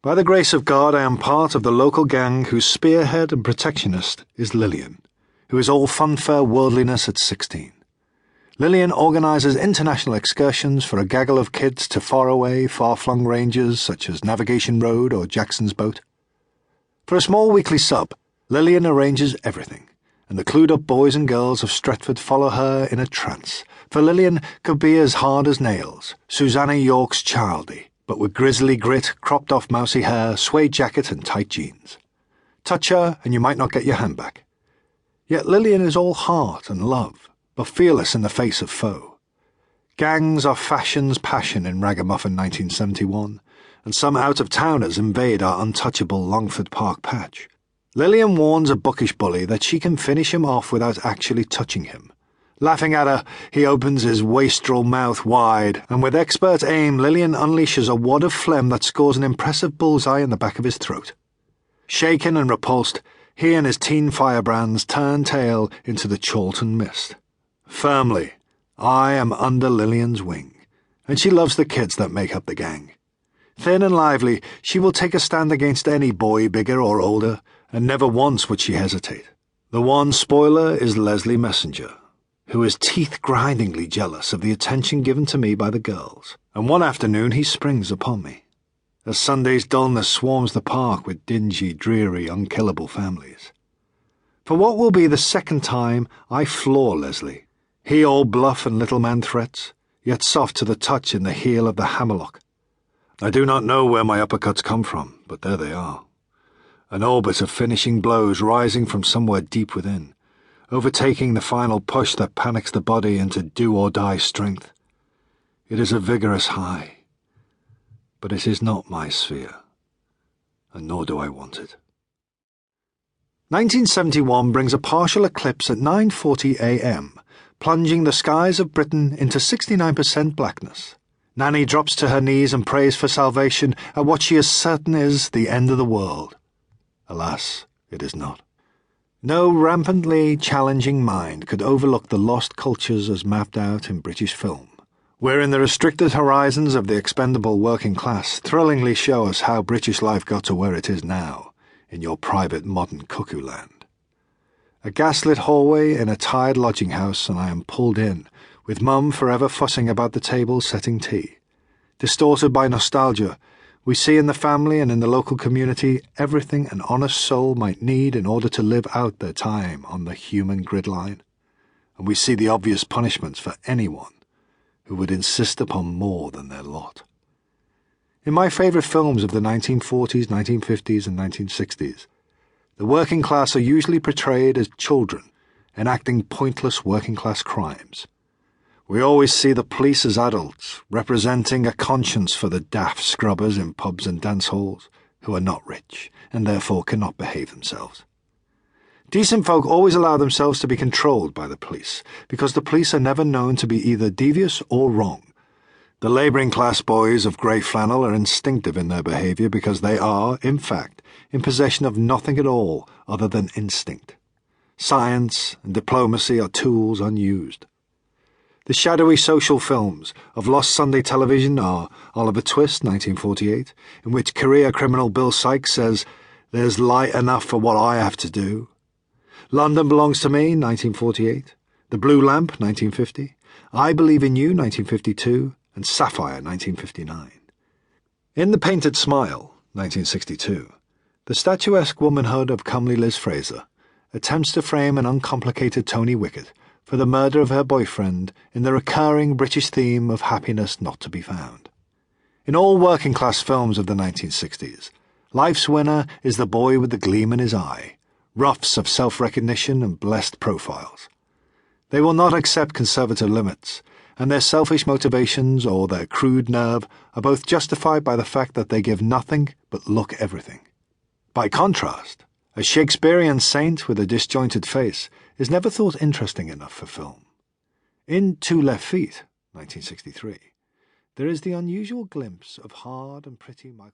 By the grace of God, I am part of the local gang whose spearhead and protectionist is Lillian, who is all funfair worldliness at 16. Lillian organises international excursions for a gaggle of kids to faraway, far-flung ranges such as Navigation Road or Jackson's Boat. For a small weekly sub, Lillian arranges everything, and the clued-up boys and girls of Stretford follow her in a trance, for Lillian could be as hard as nails, Susanna York's childie, but with grizzly grit, cropped-off mousy hair, suede jacket and tight jeans. Touch her, and you might not get your hand back. Yet Lillian is all heart and love, but fearless in the face of foe. Gangs are fashion's passion in ragamuffin 1971, and some out-of-towners invade our untouchable Longford Park patch. Lillian warns a bookish bully that she can finish him off without actually touching him. Laughing at her, he opens his wastrel mouth wide, and with expert aim, Lillian unleashes a wad of phlegm that scores an impressive bullseye in the back of his throat. Shaken and repulsed, he and his teen firebrands turn tail into the Chorlton mist. Firmly, I am under Lillian's wing, and she loves the kids that make up the gang. Thin and lively, she will take a stand against any boy bigger or older, and never once would she hesitate. The one spoiler is Leslie Messenger, who is teeth-grindingly jealous of the attention given to me by the girls, and one afternoon he springs upon me. As Sunday's dullness swarms the park with dingy, dreary, unkillable families. For what will be the second time I floor Leslie, he all bluff and little man threats, yet soft to the touch in the heel of the hammerlock. I do not know where my uppercuts come from, but there they are. An orbit of finishing blows rising from somewhere deep within, overtaking the final push that panics the body into do-or-die strength. It is a vigorous high, but it is not my sphere, and nor do I want it. 1971 brings a partial eclipse at 9:40 a.m., plunging the skies of Britain into 69% blackness. Nanny drops to her knees and prays for salvation at what she is certain is the end of the world. Alas, it is not. No rampantly challenging mind could overlook the lost cultures as mapped out in British film, wherein the restricted horizons of the expendable working class thrillingly show us how British life got to where it is now, in your private modern cuckoo land. A gaslit hallway in a tired lodging house, and I am pulled in, with Mum forever fussing about the table setting tea. Distorted by nostalgia, we see in the family and in the local community everything an honest soul might need in order to live out their time on the human gridline, and we see the obvious punishments for anyone who would insist upon more than their lot. In my favourite films of the 1940s, 1950s and 1960s, the working class are usually portrayed as children enacting pointless working-class crimes. We always see the police as adults, representing a conscience for the daft scrubbers in pubs and dance halls, who are not rich, and therefore cannot behave themselves. Decent folk always allow themselves to be controlled by the police, because the police are never known to be either devious or wrong. The labouring class boys of grey flannel are instinctive in their behaviour because they are, in fact, in possession of nothing at all other than instinct. Science and diplomacy are tools unused. The shadowy social films of lost Sunday television are Oliver Twist, 1948, in which career criminal Bill Sykes says, "There's light enough for what I have to do." London Belongs to Me, 1948, The Blue Lamp, 1950, I Believe in You, 1952, and Sapphire, 1959. In The Painted Smile, 1962, the statuesque womanhood of comely Liz Fraser attempts to frame an uncomplicated Tony Wickett for the murder of her boyfriend in the recurring British theme of happiness not to be found. In all working-class films of the 1960s, life's winner is the boy with the gleam in his eye, roughs of self-recognition and blessed profiles. They will not accept conservative limits, and their selfish motivations or their crude nerve are both justified by the fact that they give nothing but look everything. By contrast, a Shakespearean saint with a disjointed face is never thought interesting enough for film. In 2 Left Feet, 1963, there is the unusual glimpse of hard and pretty Michael